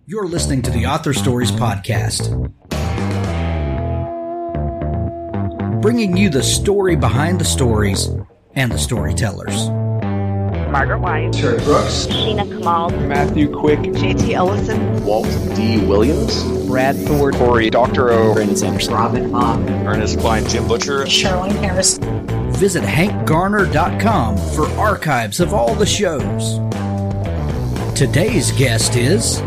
You're listening to the Author Stories Podcast, bringing you the story behind the stories and the storytellers. Margaret White, Terry Brooks, Sheena Kamal, Matthew Quick, JT Ellison, Walt D. Williams, Brad Thor, Corey Doctorow, Brandon Sanderson, Robin Mom, Ernest Klein, Jim Butcher, Sherwin Harris. Visit hankgarner.com for archives of all the shows. Today's guest is...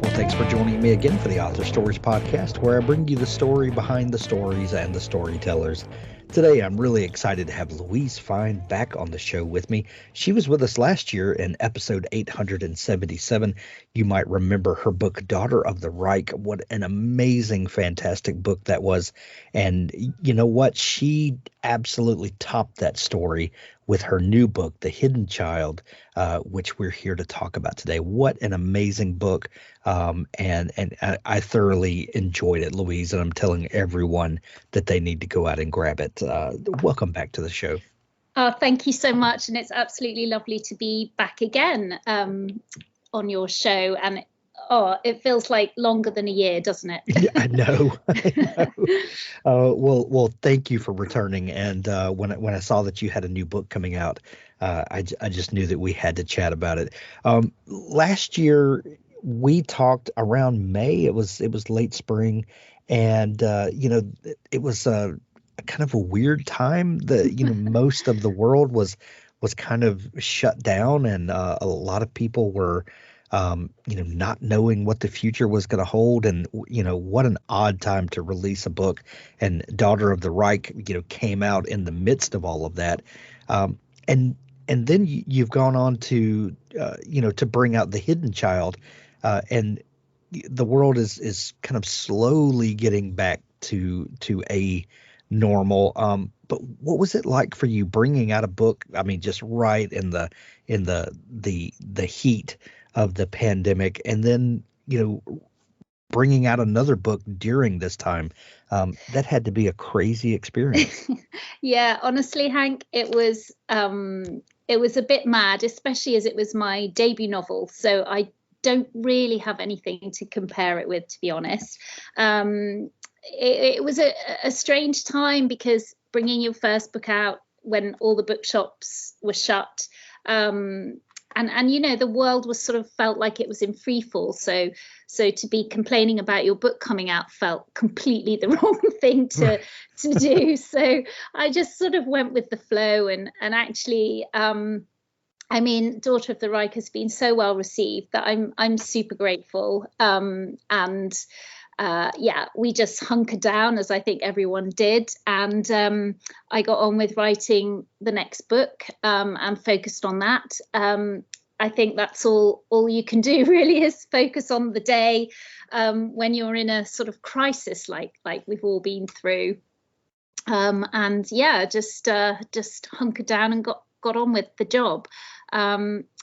Well, thanks for joining me again for the Author Stories Podcast, where I bring you the story behind the stories and the storytellers. Today, I'm really excited to have Louise Fein back on the show with me. She was with us last year in episode 877. You might remember her book, Daughter of the Reich. What an amazing, fantastic book that was. And you know what? She absolutely topped that story with her new book, The Hidden Child, which we're here to talk about today. What an amazing book. And I thoroughly enjoyed it, Louise, and I'm telling everyone that they need to go out and grab it. Welcome back to the show. Oh, thank you so much. And it's absolutely lovely to be back again on your show. And it feels like longer than a year, doesn't it? Yeah, I know. Well, thank you for returning. And when I saw that you had a new book coming out, I just knew that we had to chat about it. Last year, we talked around May. It was late spring, and it was a kind of a weird time. Most of the world was kind of shut down, and a lot of people were not knowing what the future was going to hold. And, what an odd time to release a book. And Daughter of the Reich, came out in the midst of all of that. And then you've gone on to bring out The Hidden Child. And the world is kind of slowly getting back to a normal. But what was it like for you bringing out a book? I mean, just right in the heat of the pandemic, and then bringing out another book during this time. That had to be a crazy experience. Yeah, honestly, Hank, it was a bit mad, especially as it was my debut novel. So I don't really have anything to compare it with, to be honest. It was a strange time, because bringing your first book out when all the bookshops were shut, and the world was sort of felt like it was in free fall. So to be complaining about your book coming out felt completely the wrong thing to do. So I just sort of went with the flow, and actually, Daughter of the Reich has been so well received that I'm super grateful. We just hunkered down, as I think everyone did, and I got on with writing the next book and focused on that. I think that's all you can do, really, is focus on the day when you're in a sort of crisis like we've all been through. Just hunkered down and got on with the job.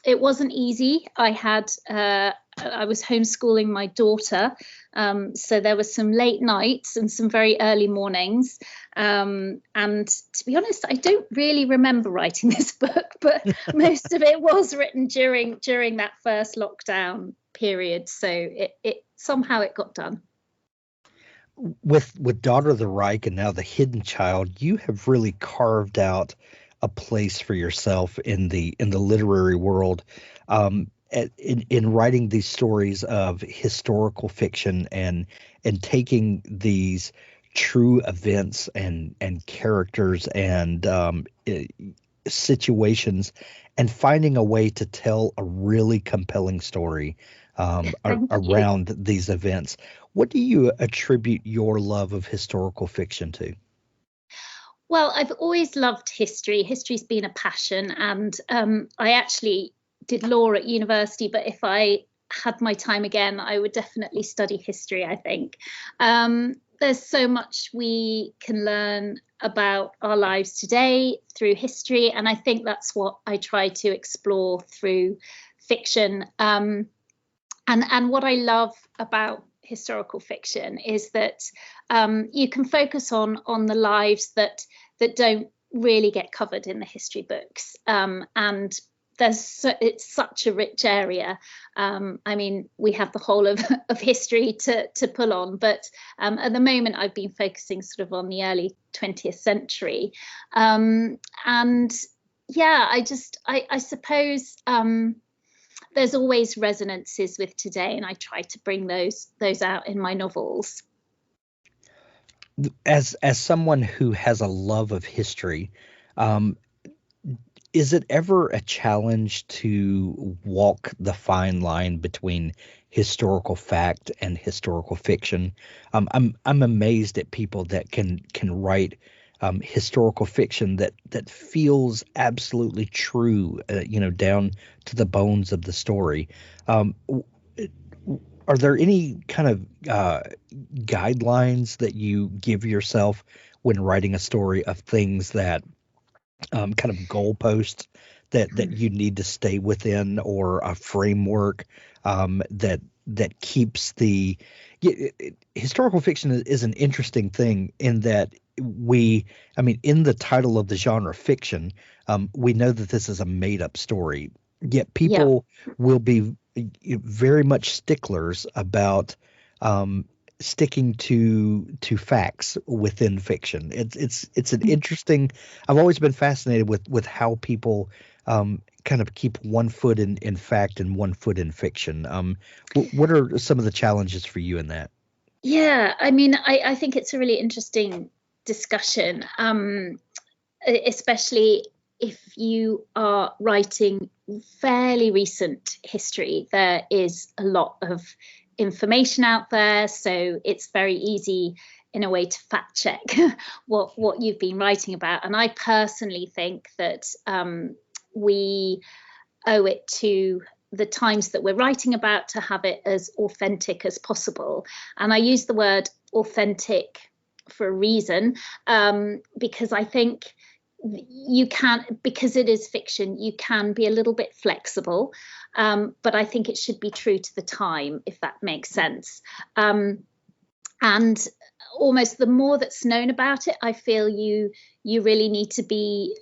It wasn't easy. I was homeschooling my daughter, so there were some late nights and some very early mornings. And to be honest, I don't really remember writing this book, but most of it was written during that first lockdown period. So it somehow got done. With Daughter of the Reich and now The Hidden Child, you have really carved out a place for yourself in the literary world, in writing these stories of historical fiction and taking these true events and characters and situations and finding a way to tell a really compelling story around these events. What do you attribute your love of historical fiction to? Well, I've always loved history. History's been a passion, and I actually did law at university, but if I had my time again, I would definitely study history, I think. There's so much we can learn about our lives today through history, and I think that's what I try to explore through fiction. And what I love about historical fiction is that you can focus on the lives that don't really get covered in the history books, and it's such a rich area. I mean, we have the whole of history to pull on, but at the moment I've been focusing sort of on the early 20th century. And yeah, I suppose there's always resonances with today, and I try to bring those out in my novels. As someone who has a love of history, is it ever a challenge to walk the fine line between historical fact and historical fiction? I'm amazed at people that can write historical fiction that feels absolutely true, down to the bones of the story. Are there any kind of guidelines that you give yourself when writing a story of things that kind of goalposts that you need to stay within, or a framework that keeps the historical fiction is an interesting thing in that in the title of the genre fiction, we know that this is a made up story, yet people will be very much sticklers about sticking to facts within fiction. It's an interesting. I've always been fascinated with how people kind of keep one foot in fact and one foot in fiction. What are some of the challenges for you in that? Yeah, I mean, I think it's a really interesting discussion, especially if you are writing fairly recent history. There is a lot of information out there, so it's very easy in a way to fact check what you've been writing about. And I personally think that we owe it to the times that we're writing about to have it as authentic as possible. And I use the word authentic for a reason, because I think you can, because it is fiction, you can be a little bit flexible, but I think it should be true to the time, if that makes sense. And almost the more that's known about it, I feel you really need to be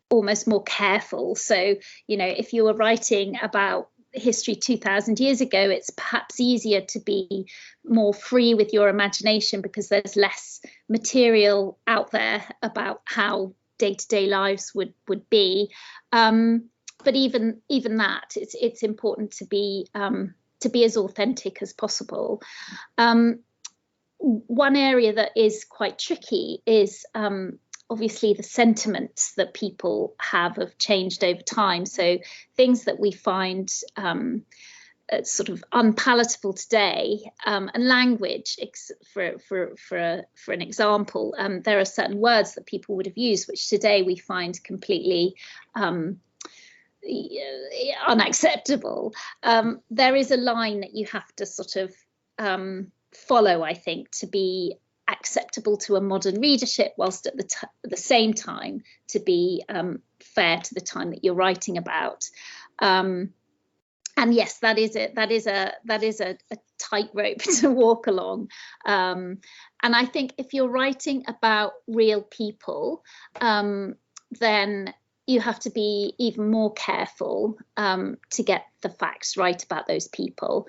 almost more careful. So, if you were writing about history 2,000 years ago, it's perhaps easier to be more free with your imagination because there's less material out there about how day-to-day lives would be. But even that, it's important to be as authentic as possible. One area that is quite tricky is obviously the sentiments that people have changed over time. So things that we find sort of unpalatable today, and language, for an example, there are certain words that people would have used which today we find completely unacceptable. There is a line that you have to sort of follow, I think, to be acceptable to a modern readership, whilst at the same time to be fair to the time that you're writing about. And yes, that is a tightrope to walk along. And I think if you're writing about real people, then you have to be even more careful to get the facts right about those people.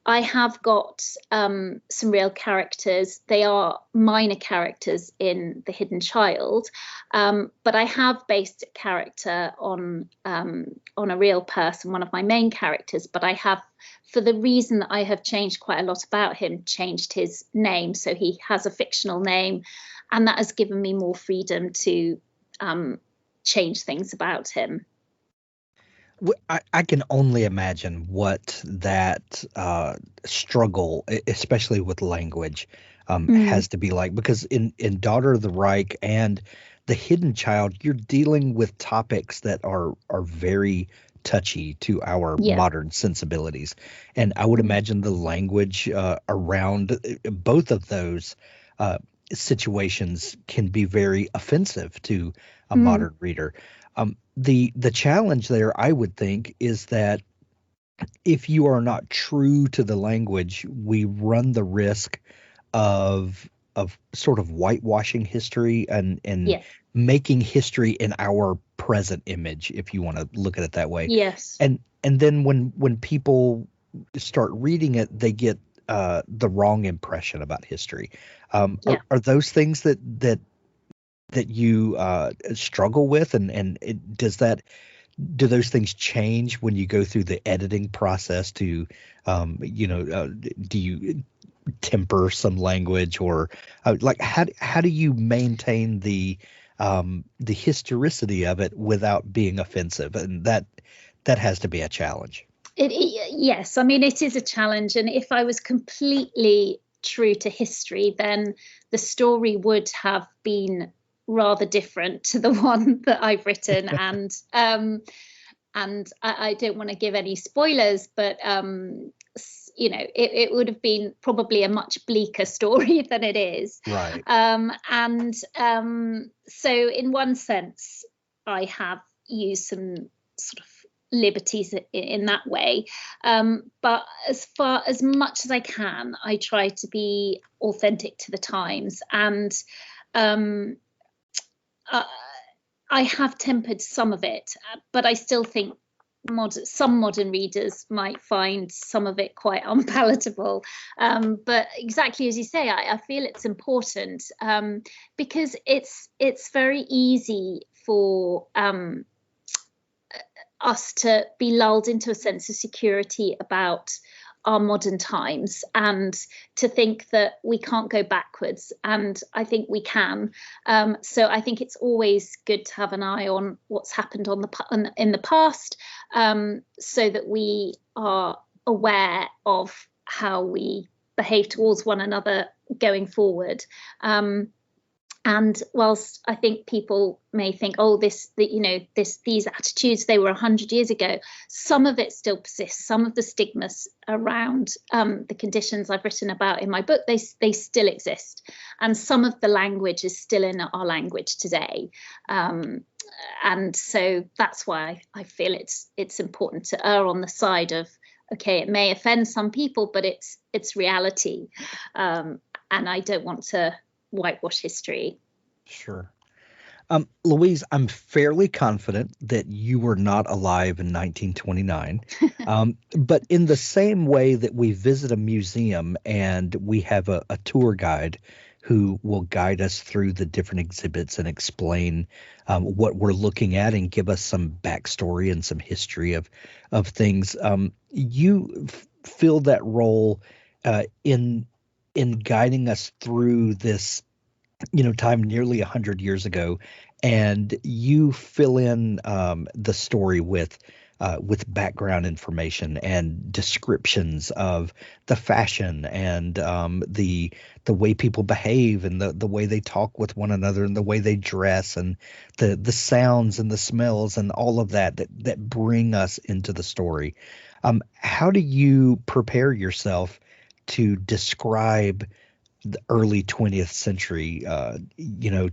I have got some real characters. They are minor characters in The Hidden Child, but I have based a character on a real person, one of my main characters, but I have, for the reason that I have changed quite a lot about him, changed his name. So he has a fictional name, and that has given me more freedom to change things about him. I can only imagine what that struggle, especially with language, has to be like, because in Daughter of the Reich and The Hidden Child, you're dealing with topics that are very touchy to our modern sensibilities. And I would imagine the language around both of those situations can be very offensive to a modern reader. The challenge there, I would think, is that if you are not true to the language, we run the risk of sort of whitewashing history and making history in our present image, if you want to look at it that way. Yes. And then when people start reading it, they get the wrong impression about history. Are those things that you struggle with, and do those things change when you go through the editing process to do you temper some language, or like how do you maintain the historicity of it without being offensive? And that has to be a challenge. Yes, I mean, it is a challenge. And if I was completely true to history, then the story would have been rather different to the one that I've written. And I don't want to give any spoilers, but it would have been probably a much bleaker story than it is. Right. So in one sense, I have used some sort of liberties in that way, but as much as I can, I try to be authentic to the times, and I have tempered some of it, but I still think some modern readers might find some of it quite unpalatable. But exactly as you say, I feel it's important, because it's very easy for us to be lulled into a sense of security about our modern times, and to think that we can't go backwards, and I think we can. So I think it's always good to have an eye on what's happened in the past, so that we are aware of how we behave towards one another going forward. And whilst I think people may think, these attitudes, they were 100 years ago, some of it still persists. Some of the stigmas around the conditions I've written about in my book, they still exist. And some of the language is still in our language today. And so that's why I feel it's important to err on the side of, okay, it may offend some people, but it's reality. And I don't want to whitewash history. Sure. Louise, I'm fairly confident that you were not alive in 1929. But in the same way that we visit a museum and we have a tour guide who will guide us through the different exhibits and explain what we're looking at and give us some backstory and some history of things, you fill that role in guiding us through this time nearly 100 years ago, and you fill in the story with background information and descriptions of the fashion and the way people behave and the way they talk with one another and the way they dress and the sounds and the smells and all of that bring us into the story. How do you prepare yourself to describe the early 20th century,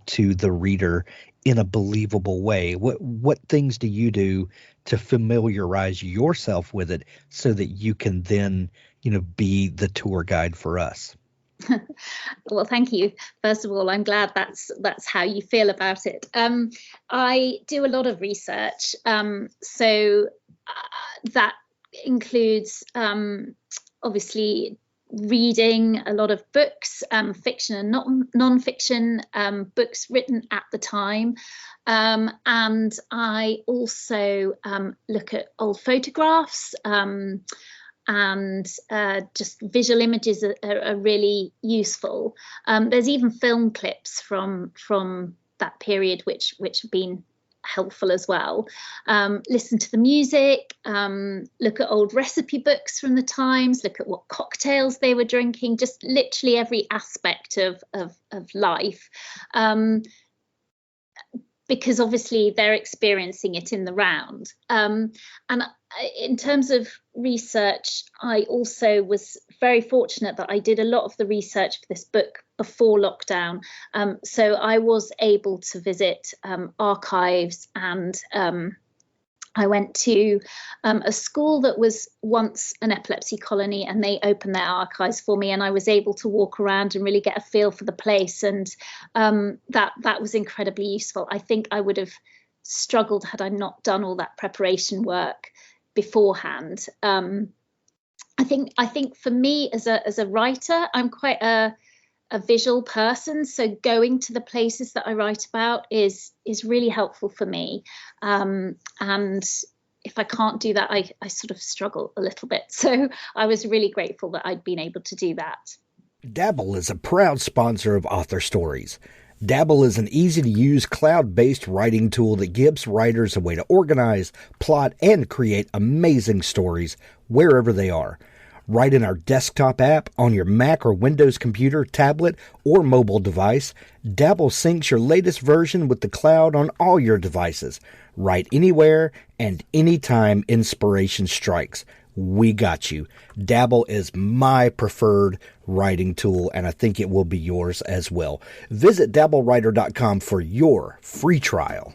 to the reader in a believable way? What things do you do to familiarize yourself with it so that you can then, be the tour guide for us? Well, thank you. First of all, I'm glad that's how you feel about it. I do a lot of research, so that includes obviously reading a lot of books, fiction and non-fiction, books written at the time, and I also look at old photographs, and just visual images are really useful. There's even film clips from that period which have been helpful as well. Listen to the music, look at old recipe books from the times, look at what cocktails they were drinking, just literally every aspect of life, because obviously they're experiencing it in the round. And in terms of research, I also was very fortunate that I did a lot of the research for this book before lockdown. So I was able to visit archives and I went to a school that was once an epilepsy colony, and they opened their archives for me, and I was able to walk around and really get a feel for the place. And that was incredibly useful. I think I would have struggled had I not done all that preparation work beforehand. I think for me as a writer, I'm quite a visual person, so going to the places that I write about is really helpful for me. And if I can't do that, I sort of struggle a little bit. So I was really grateful that I'd been able to do that. Dabble is a proud sponsor of Author Stories. Dabble is an easy-to-use cloud-based writing tool that gives writers a way to organize, plot, and create amazing stories wherever they are. Write in our desktop app on your Mac or Windows computer, tablet, or mobile device. Dabble syncs your latest version with the cloud on all your devices. Write anywhere and anytime inspiration strikes. We got you. Dabble is my preferred writing tool, and I think it will be yours as well. Visit dabblewriter.com for your free trial.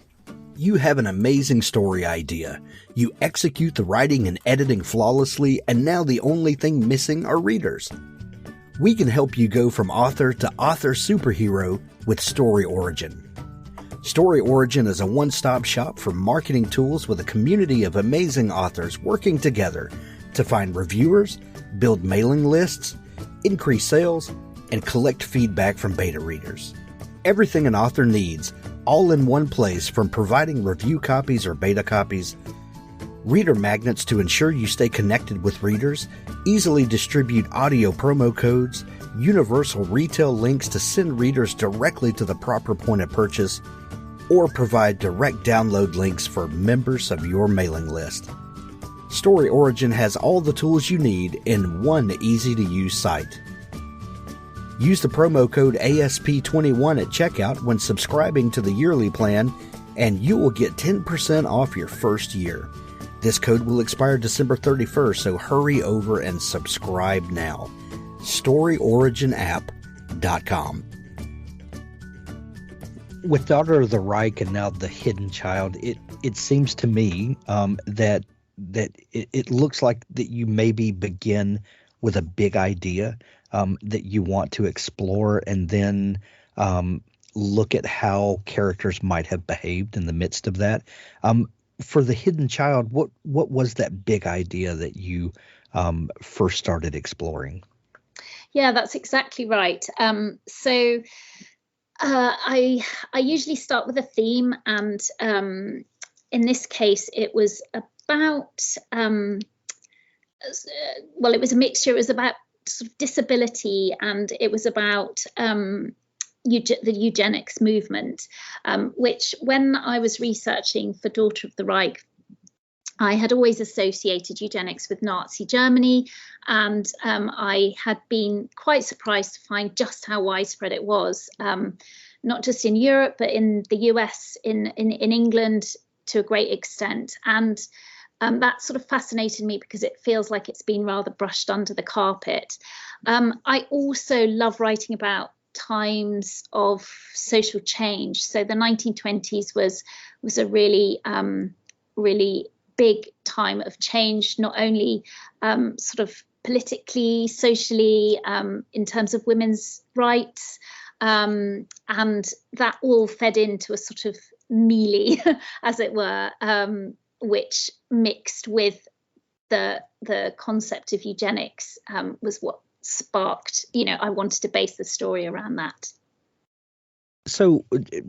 You have an amazing story idea. You execute the writing and editing flawlessly, and now the only thing missing are readers. We can help you go from author to author superhero with Story Origin. Story Origin is a one-stop shop for marketing tools with a community of amazing authors working together to find reviewers, build mailing lists, increase sales, and collect feedback from beta readers. Everything an author needs, all in one place, from providing review copies or beta copies, reader magnets to ensure you stay connected with readers, easily distribute audio promo codes, universal retail links to send readers directly to the proper point of purchase, or provide direct download links for members of your mailing list. Story Origin has all the tools you need in one easy-to-use site. Use the promo code ASP21 at checkout when subscribing to the yearly plan, and you will get 10% off your first year. This code will expire December 31st, so hurry over and subscribe now. StoryOriginApp.com. With Daughter of the Reich and now The Hidden Child, it seems to me that it looks like that you maybe begin with a big idea that you want to explore, and then look at how characters might have behaved in the midst of that. For The Hidden Child, what was that big idea that you first started exploring? Yeah, that's exactly right. So I usually start with a theme, and in this case, it was about it was a mixture. It was about sort of disability, and it was about the eugenics movement, which when I was researching for Daughter of the Reich, I had always associated eugenics with Nazi Germany, and I had been quite surprised to find just how widespread it was, not just in Europe, but in the US, in England to a great extent. And that sort of fascinated me because it feels like it's been rather brushed under the carpet. I also love writing about times of social change. So the 1920s was a really big time of change, not only sort of politically, socially, in terms of women's rights, and that all fed into a sort of melee, as it were, which mixed with the concept of eugenics was what sparked, I wanted to base the story around that. So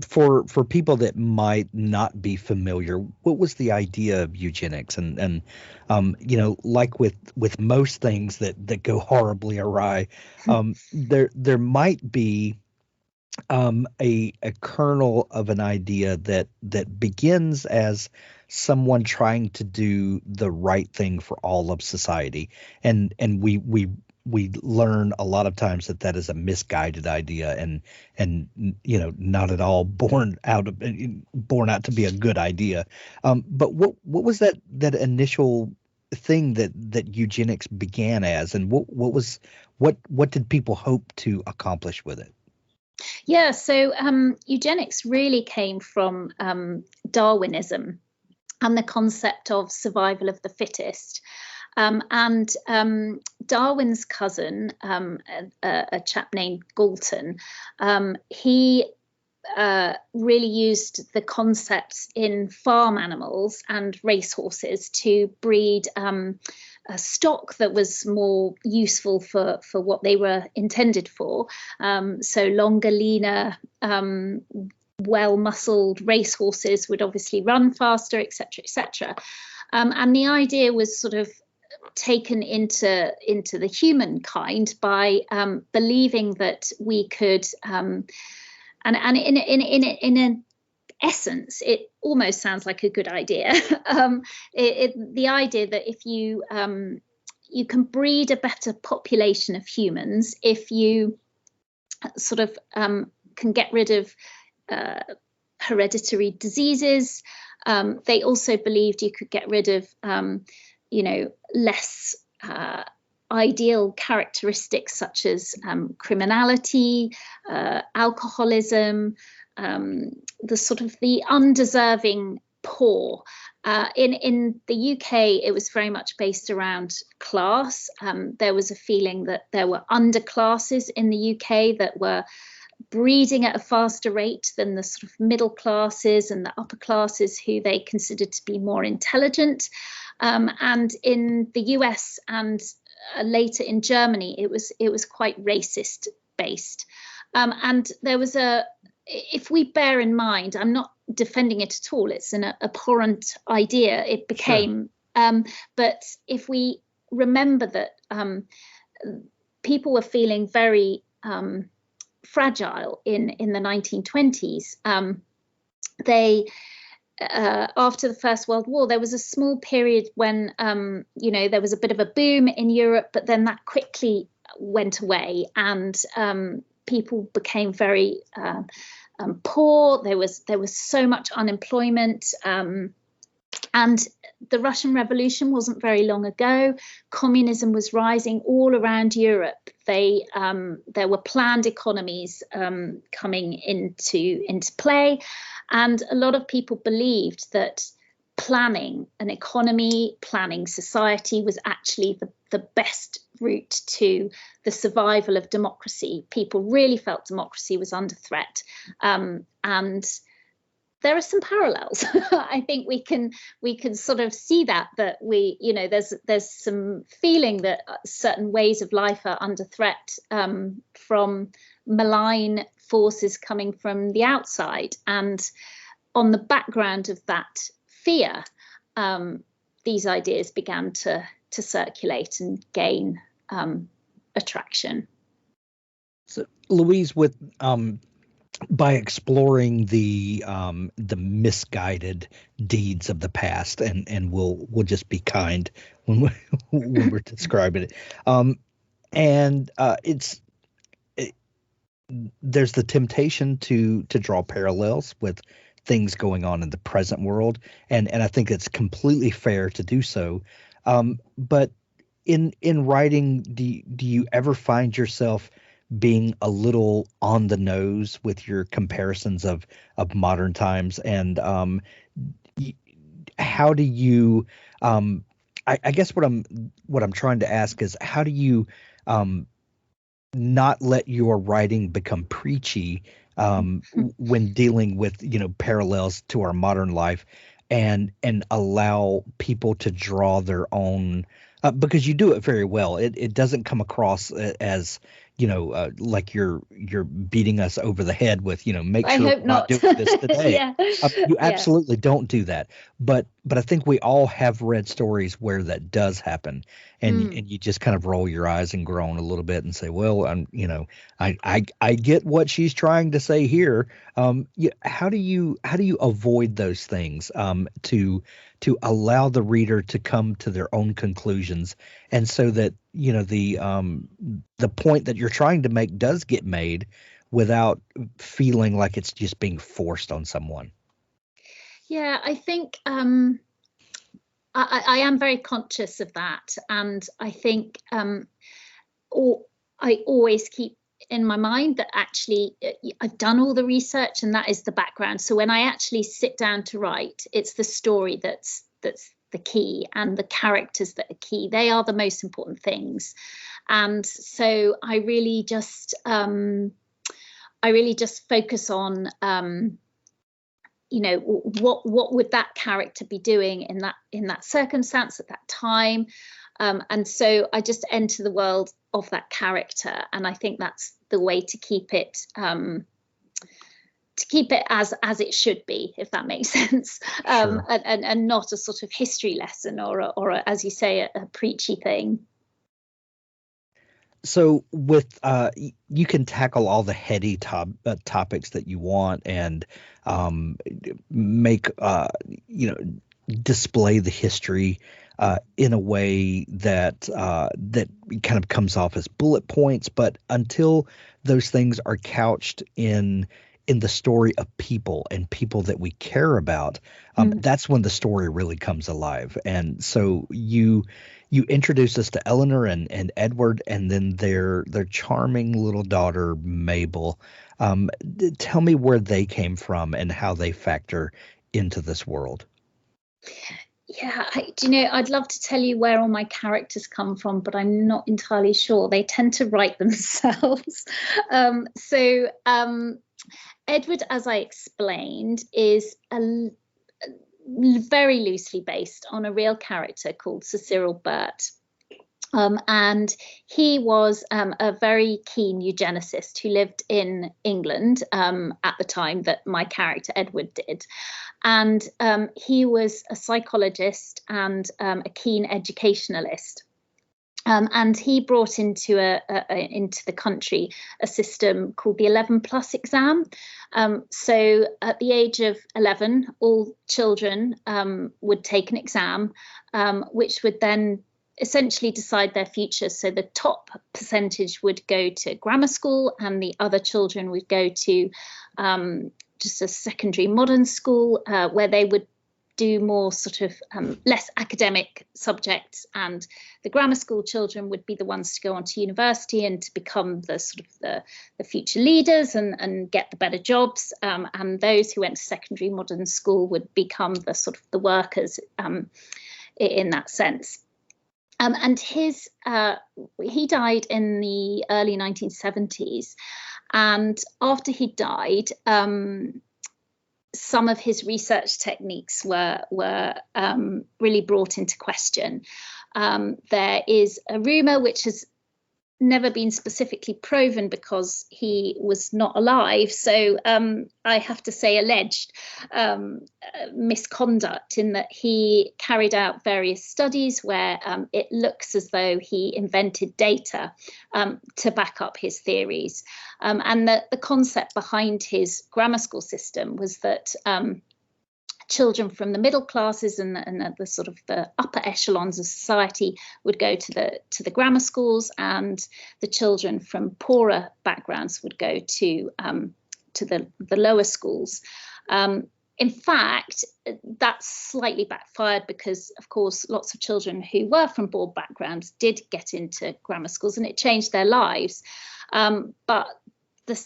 for people that might not be familiar, what was the idea of eugenics? And like with most things that go horribly awry, there might be a kernel of an idea that begins as someone trying to do the right thing for all of society, and we learn a lot of times that is a misguided idea and not at all born out to be a good idea. But what was that initial thing that eugenics began as, and what did people hope to accomplish with it? Yeah, so eugenics really came from Darwinism. and the concept of survival of the fittest. And Darwin's cousin, a chap named Galton, he really used the concepts in farm animals and racehorses to breed a stock that was more useful for what they were intended for. So longer, leaner, well-muscled racehorses would obviously run faster, etc., etc. And the idea was sort of taken into the humankind by believing that we could, and in an essence, it almost sounds like a good idea. The idea that if you you can breed a better population of humans if you sort of can get rid of hereditary diseases. They also believed you could get rid of less ideal characteristics such as criminality, alcoholism, the sort of the undeserving poor. In the UK, it was very much based around class. There was a feeling that there were underclasses in the UK that were breeding at a faster rate than the sort of middle classes and the upper classes who they considered to be more intelligent. And in the US and later in Germany, it was quite racist based. And there was if we bear in mind, I'm not defending it at all, it's an abhorrent idea, it became, sure. But if we remember that people were feeling very fragile in the 1920s, they after the First World War, there was a small period when there was a bit of a boom in Europe, but then that quickly went away, and people became very poor. There was so much unemployment, and the Russian Revolution wasn't very long ago. Communism was rising all around Europe. There were planned economies coming into play, and a lot of people believed that planning an economy, planning society was actually the best route to the survival of democracy. People really felt democracy was under threat, and there are some parallels. I think we can sort of see that there's some feeling that certain ways of life are under threat from malign forces coming from the outside, and on the background of that fear, these ideas began to circulate and gain attraction. So, Louise, with by exploring the misguided deeds of the past, and we'll just be kind when we're describing it, there's the temptation to draw parallels with things going on in the present world, and I think it's completely fair to do so. But in writing, do you ever find yourself being a little on the nose with your comparisons of modern times, and how do you I guess what I'm trying to ask is, how do you not let your writing become preachy when dealing with parallels to our modern life, and allow people to draw their own, because you do it very well. It doesn't come across as like you're beating us over the head with make sure we're not doing this today. Yeah. You absolutely don't do that. But I think we all have read stories where that does happen, and you just kind of roll your eyes and groan a little bit and say, well, I get what she's trying to say here. How do you avoid those things to allow the reader to come to their own conclusions, and so that the point that you're trying to make does get made without feeling like it's just being forced on someone? Yeah, I think I am very conscious of that, and I think I always keep in my mind that actually I've done all the research and that is the background. So when I actually sit down to write, it's the story that's the key, and the characters that are key. They are the most important things. And so I really just focus on what would that character be doing in that circumstance at that time. And so I just enter the world of that character, and I think that's the way to keep it as it should be, if that makes sense. Sure. And not a sort of history lesson or as you say, a preachy thing. So with you can tackle all the heady topics that you want, and make display the history in a way that that kind of comes off as bullet points. But until those things are couched in the story of people and people that we care about, that's when the story really comes alive. And so you introduce us to Eleanor and Edward, and then their charming little daughter, Mabel. Tell me where they came from and how they factor into this world. Yeah, I'd love to tell you where all my characters come from, but I'm not entirely sure. They tend to write themselves. Edward, as I explained, is very loosely based on a real character called Sir Cyril Burt. And he was a very keen eugenicist who lived in England at the time that my character Edward did. And he was a psychologist and a keen educationalist. And he brought into the country a system called the 11+ exam. So at the age of 11, all children would take an exam, which would then essentially decide their future. So the top percentage would go to grammar school, and the other children would go to just a secondary modern school, where they would do more sort of less academic subjects, and the grammar school children would be the ones to go on to university and to become the sort of the future leaders and get the better jobs, and those who went to secondary modern school would become the sort of the workers in that sense. And he died in the early 1970s, and after he died, some of his research techniques were really brought into question. There is a rumor, which has never been specifically proven because he was not alive, so I have to say alleged misconduct, in that he carried out various studies where it looks as though he invented data to back up his theories. And the concept behind his grammar school system was that children from the middle classes and the sort of the upper echelons of society would go to the grammar schools, and the children from poorer backgrounds would go to the lower schools. In fact, that slightly backfired because, of course, lots of children who were from poor backgrounds did get into grammar schools, and it changed their lives. But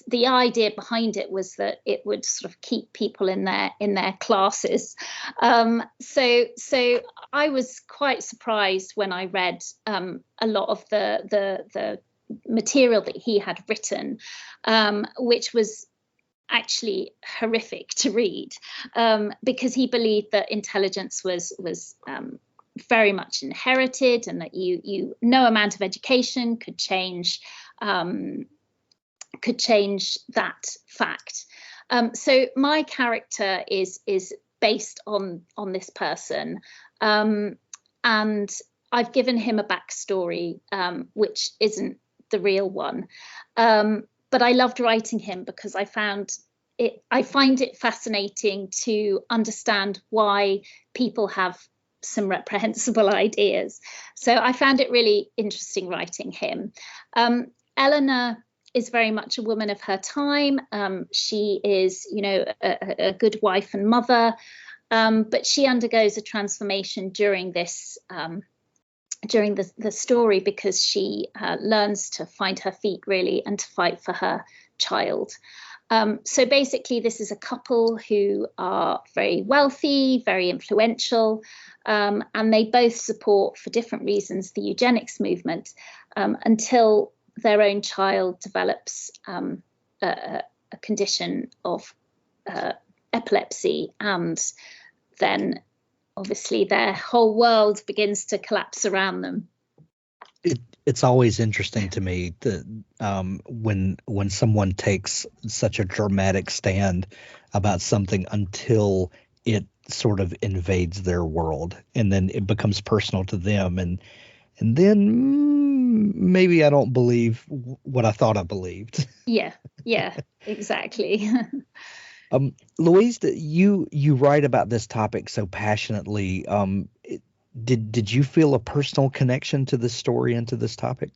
the idea behind it was that it would sort of keep people in their classes. So I was quite surprised when I read a lot of the material that he had written, which was actually horrific to read, because he believed that intelligence was very much inherited, and that no amount of education could change that fact. So my character is based on this person, and I've given him a backstory which isn't the real one. But I loved writing him because I find it fascinating to understand why people have some reprehensible ideas. So I found it really interesting writing him. Eleanor is very much a woman of her time. She is, a good wife and mother, but she undergoes a transformation during this during the story, because she learns to find her feet really and to fight for her child. So basically, this is a couple who are very wealthy, very influential, and they both support, for different reasons, the eugenics movement, until their own child develops a condition of epilepsy, and then obviously their whole world begins to collapse around them. It's always interesting to me that when someone takes such a dramatic stand about something until it sort of invades their world, and then it becomes personal to them, and then maybe I don't believe what I thought I believed. Yeah, exactly. Louise, you write about this topic so passionately. Did you feel a personal connection to this story and to this topic?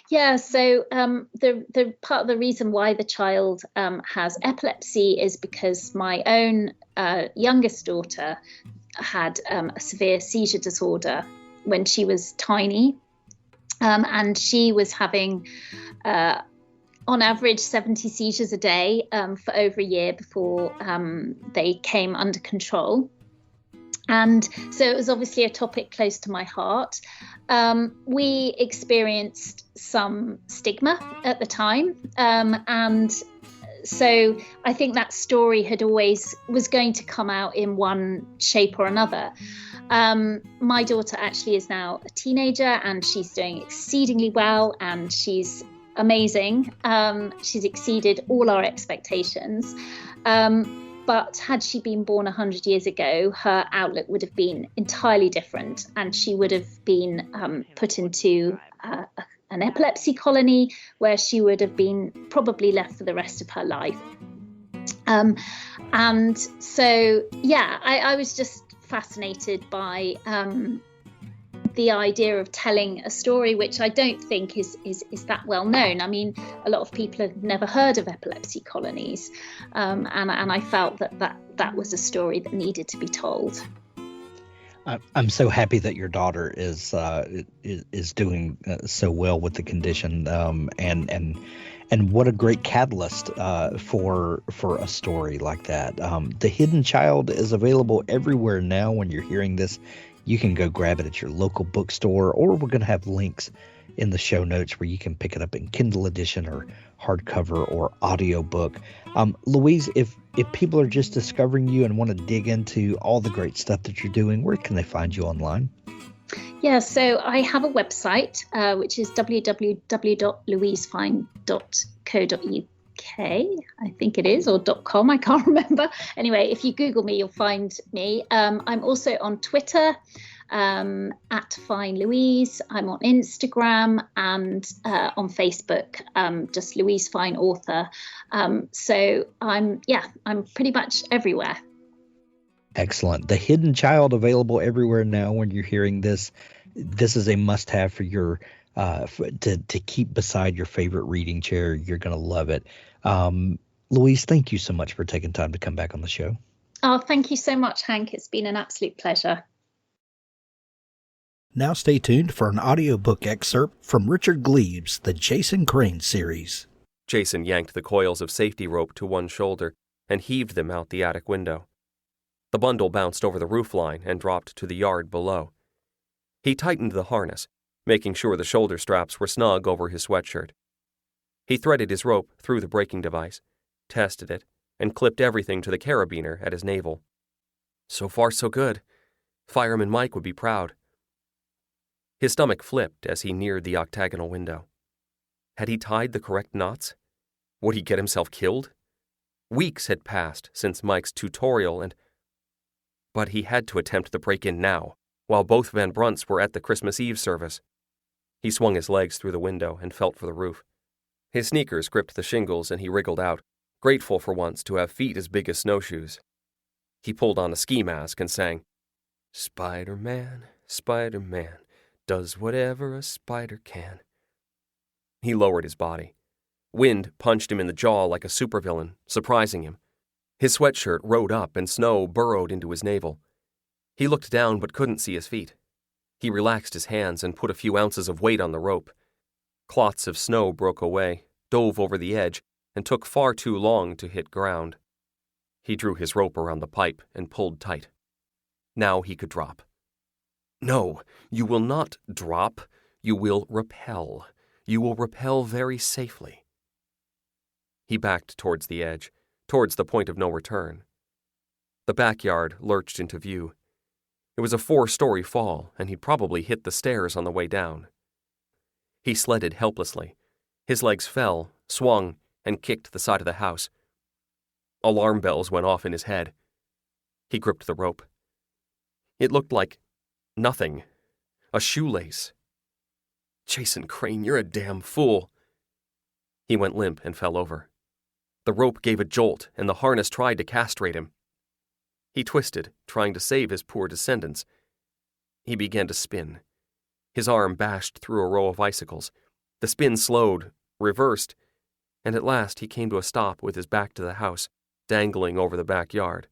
Yeah, so the part of the reason why the child has epilepsy is because my own youngest daughter had a severe seizure disorder when she was tiny, and she was having on average 70 seizures a day for over a year before they came under control. And so it was obviously a topic close to my heart. We experienced some stigma at the time. And so I think that story was going to come out in one shape or another. My daughter actually is now a teenager, and she's doing exceedingly well, and she's amazing. She's exceeded all our expectations. But had she been born 100 years ago, her outlook would have been entirely different, and she would have been put into an epilepsy colony, where she would have been probably left for the rest of her life. And so, I was just fascinated by the idea of telling a story which I don't think is that well known. I mean, a lot of people have never heard of epilepsy colonies, and I felt that was a story that needed to be told. I'm so happy that your daughter is doing so well with the condition, and what a great catalyst for a story like that. The Hidden Child is available everywhere now. When you're hearing this, you can go grab it at your local bookstore, or we're going to have links in the show notes where you can pick it up in Kindle edition or hardcover or audiobook. Louise, if people are just discovering you and want to dig into all the great stuff that you're doing, where can they find you online? Yeah, so I have a website, which is www.louisefein.co.uk. I think it is, or .com, I can't remember. Anyway, if you Google me, you'll find me. I'm also on Twitter, at Fein Louise. I'm on Instagram and on Facebook, just Louise Fein Author. So I'm pretty much everywhere. Excellent. The Hidden Child, available everywhere now. When you're hearing this, this is a must-have for your to keep beside your favorite reading chair. You're going to love it. Louise, thank you so much for taking time to come back on the show. Oh, thank you so much, Hank. It's been an absolute pleasure. Now stay tuned for an audiobook excerpt from Richard Gleaves' The Jason Crane series. Jason yanked the coils of safety rope to one shoulder and heaved them out the attic window. The bundle bounced over the roofline and dropped to the yard below. He tightened the harness, making sure the shoulder straps were snug over his sweatshirt. He threaded his rope through the braking device, tested it, and clipped everything to the carabiner at his navel. So far, so good. Fireman Mike would be proud. His stomach flipped as he neared the octagonal window. Had he tied the correct knots? Would he get himself killed? Weeks had passed since Mike's tutorial, but he had to attempt the break-in now, while both Van Brunts were at the Christmas Eve service. He swung his legs through the window and felt for the roof. His sneakers gripped the shingles and he wriggled out, grateful for once to have feet as big as snowshoes. He pulled on a ski mask and sang, "Spider-Man, Spider-Man, does whatever a spider can." He lowered his body. Wind punched him in the jaw like a supervillain, surprising him. His sweatshirt rode up and snow burrowed into his navel. He looked down but couldn't see his feet. He relaxed his hands and put a few ounces of weight on the rope. Clots of snow broke away, dove over the edge, and took far too long to hit ground. He drew his rope around the pipe and pulled tight. Now he could drop. No, you will not drop. You will rappel. You will rappel very safely. He backed towards the edge, towards the point of no return. The backyard lurched into view. It was a 4-story fall, and he'd probably hit the stairs on the way down. He sledded helplessly. His legs fell, swung, and kicked the side of the house. Alarm bells went off in his head. He gripped the rope. It looked like nothing. A shoelace. Jason Crane, you're a damn fool. He went limp and fell over. The rope gave a jolt, and the harness tried to castrate him. He twisted, trying to save his poor descendants. He began to spin. His arm bashed through a row of icicles. The spin slowed, reversed, and at last he came to a stop with his back to the house, dangling over the backyard.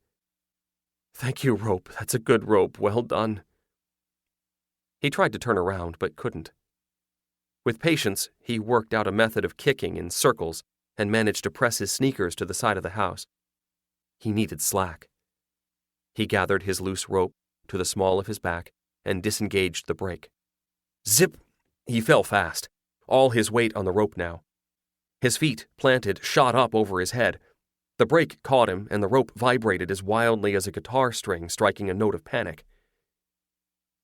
Thank you, rope. That's a good rope. Well done. He tried to turn around, but couldn't. With patience, he worked out a method of kicking in circles and managed to press his sneakers to the side of the house. He needed slack. He gathered his loose rope to the small of his back and disengaged the brake. Zip! He fell fast, all his weight on the rope now. His feet, planted, shot up over his head. The brake caught him, and the rope vibrated as wildly as a guitar string striking a note of panic.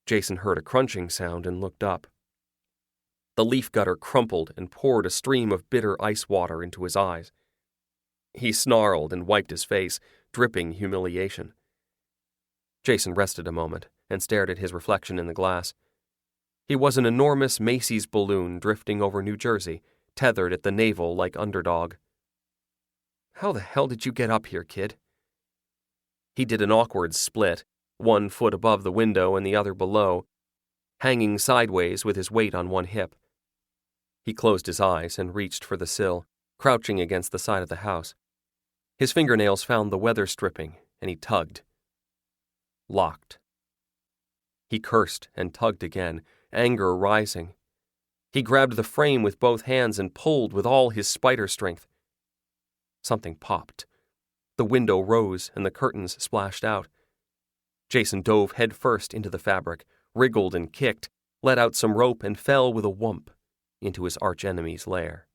Jason heard a crunching sound and looked up. The leaf gutter crumpled and poured a stream of bitter ice water into his eyes. He snarled and wiped his face, dripping humiliation. Jason rested a moment and stared at his reflection in the glass. He was an enormous Macy's balloon drifting over New Jersey, tethered at the navel like underdog. How the hell did you get up here, kid? He did an awkward split, one foot above the window and the other below, hanging sideways with his weight on one hip. He closed his eyes and reached for the sill, crouching against the side of the house. His fingernails found the weather stripping, and he tugged. Locked. He cursed and tugged again, anger rising. He grabbed the frame with both hands and pulled with all his spider strength. Something popped. The window rose and the curtains splashed out. Jason dove headfirst into the fabric, wriggled and kicked, let out some rope and fell with a whump into his archenemy's lair.